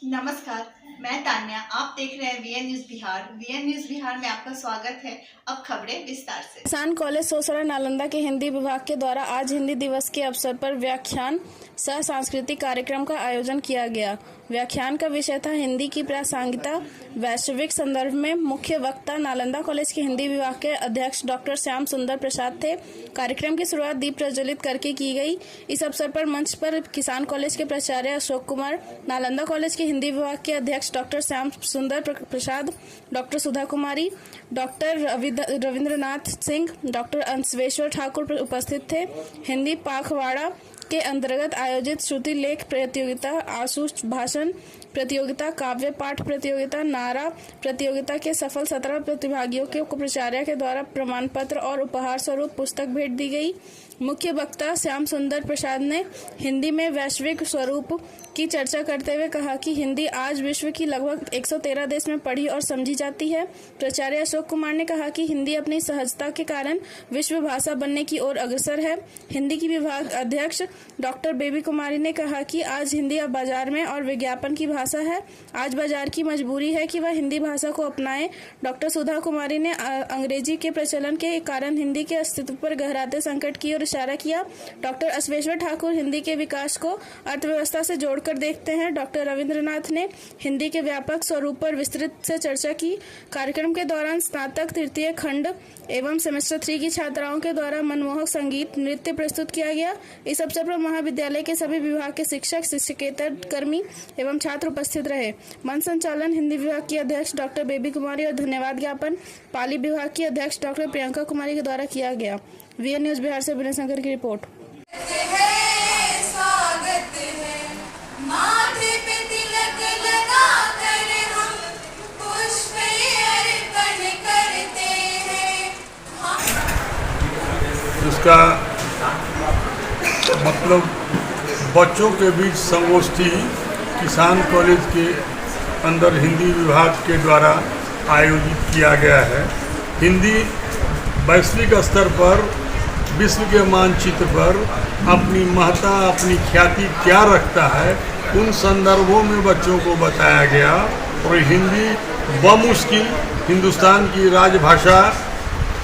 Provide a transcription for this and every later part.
नमस्कार, मैं तान्या। आप देख रहे हैं VN news Bihar. VN news Bihar में आपका स्वागत है। अब खबरें विस्तार से। किसान कॉलेज सोसरा नालंदा के हिंदी विभाग के द्वारा आज हिंदी दिवस के अवसर पर व्याख्यान सह सांस्कृतिक कार्यक्रम का आयोजन किया गया। व्याख्यान का विषय था हिंदी की प्रासंगिकता वैश्विक संदर्भ में। मुख्य वक्ता नालंदा कॉलेज के हिंदी विभाग के अध्यक्ष डॉक्टर श्याम सुंदर प्रसाद थे। कार्यक्रम की शुरुआत दीप प्रज्वलित करके की गई। इस अवसर पर मंच पर किसान कॉलेज के प्राचार्य अशोक कुमार, नालंदा कॉलेज के हिंदी विभाग के अध्यक्ष डॉक्टर श्याम सुंदर प्रसाद, डॉक्टर सुधा कुमारी, डॉक्टर रविंद्रनाथ सिंह, डॉक्टर अंशवेश्वर ठाकुर उपस्थित थे। हिंदी पाखवाड़ा के अंतर्गत आयोजित श्रुति लेख प्रतियोगिता, आशु भाषण प्रतियोगिता, काव्य पाठ प्रतियोगिता, नारा प्रतियोगिता के सफल 17 प्रतिभागियों को प्राचार्य के द्वारा प्रमाण पत्र और उपहार स्वरूप पुस्तक भेंट दी गई। मुख्य वक्ता श्याम सुंदर प्रसाद ने हिंदी में वैश्विक स्वरूप की चर्चा करते हुए कहा कि हिंदी आज विश्व की लगभग 113 देश में पढ़ी और समझी जाती है। प्राचार्य अशोक कुमार ने कहा कि हिंदी अपनी सहजता के कारण विश्व भाषा बनने की ओर अग्रसर है। हिंदी की विभाग अध्यक्ष डॉक्टर बेबी कुमारी ने कहा कि आज हिंदी अब बाजार में और विज्ञापन की भाषा है। आज बाजार की मजबूरी है कि वह हिंदी भाषा को अपनाए। डॉक्टर सुधा कुमारी ने अंग्रेजी के प्रचलन के कारण हिंदी के अस्तित्व पर गहराते संकट की ओर इशारा किया। डॉक्टर अंशवेश्वर ठाकुर हिंदी के विकास को अर्थव्यवस्था से जोड़कर देखते हैं। डॉक्टर रविंद्रनाथ ने हिंदी के व्यापक स्वरूप पर विस्तृत से चर्चा की। कार्यक्रम के दौरान स्नातक तृतीय खंड एवं सेमेस्टर 3 की छात्राओं के द्वारा मनमोहक संगीत नृत्य प्रस्तुत किया गया। इस अवसर पर महाविद्यालय के सभी विभाग के शिक्षक, शिक्षकेतर कर्मी एवं छात्र उपस्थित रहे। मंच संचालन हिंदी विभाग की अध्यक्ष डॉक्टर बेबी कुमारी और धन्यवाद ज्ञापन पाली विभाग की अध्यक्ष डॉक्टर प्रियंका कुमारी के द्वारा किया गया। वीएन न्यूज बिहार से विनय शंकर की रिपोर्ट। इसका मतलब बच्चों के बीच संगोष्ठी किसान कॉलेज के अंदर हिंदी विभाग के द्वारा आयोजित किया गया है। हिंदी वैश्विक स्तर पर विश्व के मानचित्र पर अपनी महत्ता, अपनी ख्याति क्या रखता है, उन संदर्भों में बच्चों को बताया गया। और हिंदी बमुश्किल हिंदुस्तान की राजभाषा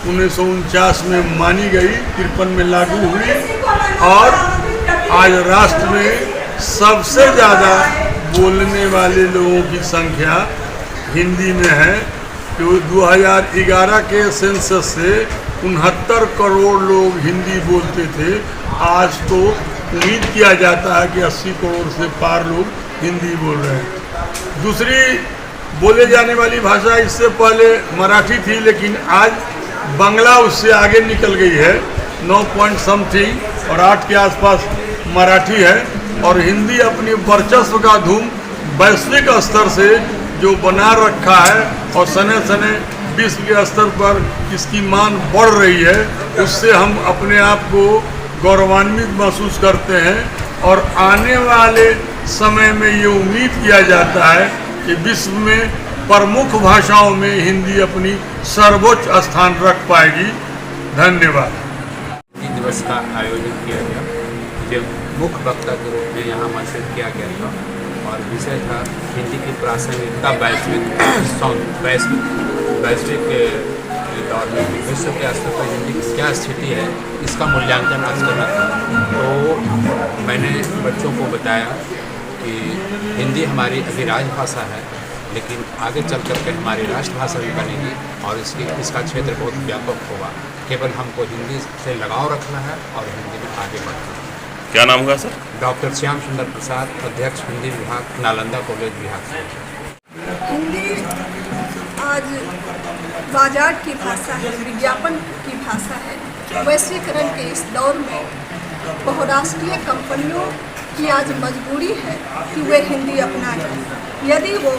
1949 में मानी गई, 53 में लागू हुई और आज राष्ट्र में सबसे ज़्यादा बोलने वाले लोगों की संख्या हिंदी में है। तो 2011 के सेंसस से 69 करोड़ लोग हिंदी बोलते थे। आज तो उम्मीद किया जाता है कि 80 करोड़ से पार लोग हिंदी बोल रहे हैं। दूसरी बोले जाने वाली भाषा इससे पहले मराठी थी, लेकिन आज बांग्ला उससे आगे निकल गई है। 9 पॉइंट समथिंग और 8 के आसपास मराठी है। और हिंदी अपनी वर्चस्व का धूम वैश्विक स्तर से जो बना रखा है और सने सने विश्व के स्तर पर इसकी मान बढ़ रही है, उससे हम अपने आप को गौरवान्वित महसूस करते हैं। और आने वाले समय में ये उम्मीद किया जाता है कि विश्व में प्रमुख भाषाओं में हिंदी अपनी सर्वोच्च स्थान रख पाएगी। धन्यवाद। हिंदी दिवस का आयोजन किया गया, जो मुख्य वक्ता के रूप में यहाँ आमंत्रित किया गया था और विषय था हिंदी की प्रासंगिकता वैश्विक दौर में विश्व के स्तर पर हिंदी की क्या स्थिति है, इसका मूल्यांकन आज करना था। तो मैंने बच्चों को बताया कि हिंदी हमारी अभी राजभाषा है, लेकिन आगे चल करके हमारी राष्ट्रभाषा भी बनेगी और इसका क्षेत्र बहुत व्यापक होगा। केवल हमको हिंदी से लगाव रखना है और हिंदी में आगे बढ़ना है। क्या नाम होगा सर? डॉक्टर श्याम सुंदर प्रसाद, अध्यक्ष हिंदी विभाग, नालंदा कॉलेज बिहार। हिंदी आज बाजार की भाषा है, विज्ञापन की भाषा है। वैश्वीकरण के इस दौर में बहुराष्ट्रीय कंपनियों की आज मजबूरी है कि वे हिंदी अपनाएं। यदि वो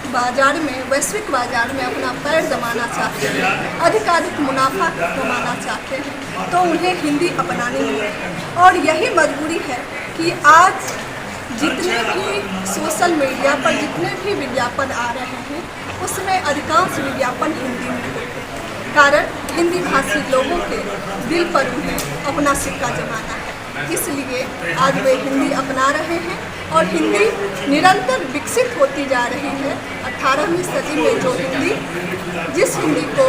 बाजार में, वैश्विक बाजार में अपना पैर जमाना चाहते हैं, अधिकाधिक मुनाफा कमाना चाहते हैं, तो उन्हें हिंदी अपनानी है। और यही मजबूरी है कि आज जितने भी सोशल मीडिया पर जितने भी विज्ञापन आ रहे हैं, उसमें अधिकांश विज्ञापन हिंदी में है। कारण हिंदी भाषी लोगों के दिल पर उन्हें अपना सिक्का जमाना है। इसलिए आज वे हिंदी अपना रहे हैं और हिंदी निरंतर विकसित होती जा रही है। 18वीं सदी में जो हिंदी, जिस हिंदी को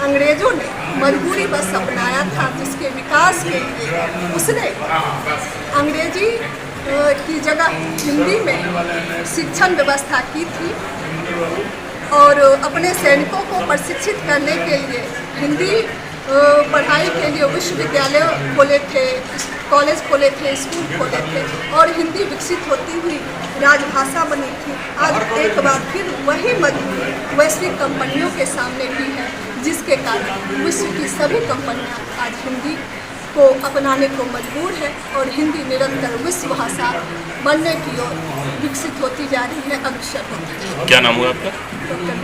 अंग्रेज़ों ने मजबूरी बस अपनाया था, जिसके विकास के लिए उसने अंग्रेजी की जगह हिंदी में शिक्षण व्यवस्था की थी और अपने सैनिकों को प्रशिक्षित करने के लिए हिंदी पढ़ाई के लिए विश्वविद्यालय खोले थे, कॉलेज खोले थे, स्कूल खोले थे और हिंदी विकसित होती हुई राजभाषा बनी थी। आज एक बार फिर वही मजबूरी वैश्विक कंपनियों के सामने भी है, जिसके कारण विश्व की सभी कंपनियां आज हिंदी को अपनाने को मजबूर है और हिंदी निरंतर विश्व भाषा बनने की ओर विकसित होती जा रही है, अग्रसर होती है। क्या नाम हुआ आपका? डॉक्टर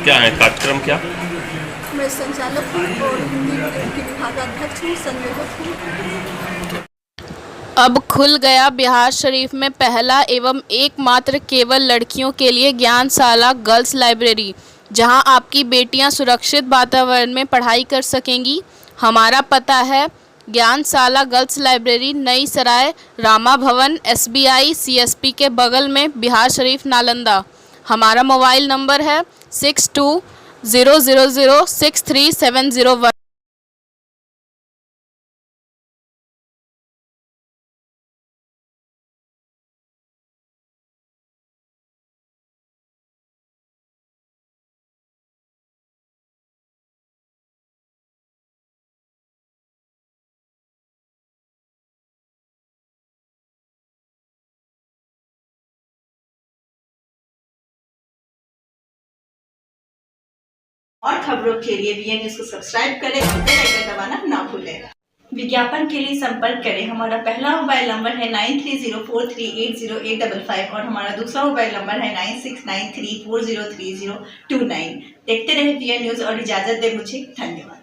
क्या है कार्यक्रम क्या? मैं संचालक हूँ और हिंदी के विभागाध्यक्ष हूँ, संयोजक हूँ। अब खुल गया बिहार शरीफ में पहला एवं एकमात्र केवल लड़कियों के लिए ज्ञानशाला गर्ल्स लाइब्रेरी, जहां आपकी बेटियां सुरक्षित वातावरण में पढ़ाई कर सकेंगी। हमारा पता है ज्ञानशाला गर्ल्स लाइब्रेरी, नई सराय, रामा भवन, SBI CSP के बगल में, बिहार शरीफ, नालंदा। हमारा मोबाइल नंबर है 6200063701। और खबरों के लिए वीएन न्यूज को सब्सक्राइब करें और बेल आइकन दबाना ना भूलें। विज्ञापन के लिए संपर्क करें। हमारा पहला मोबाइल नंबर है 9304380855 और हमारा दूसरा मोबाइल नंबर है 9693403029। देखते रहे वीएन न्यूज और इजाजत दे मुझे। धन्यवाद।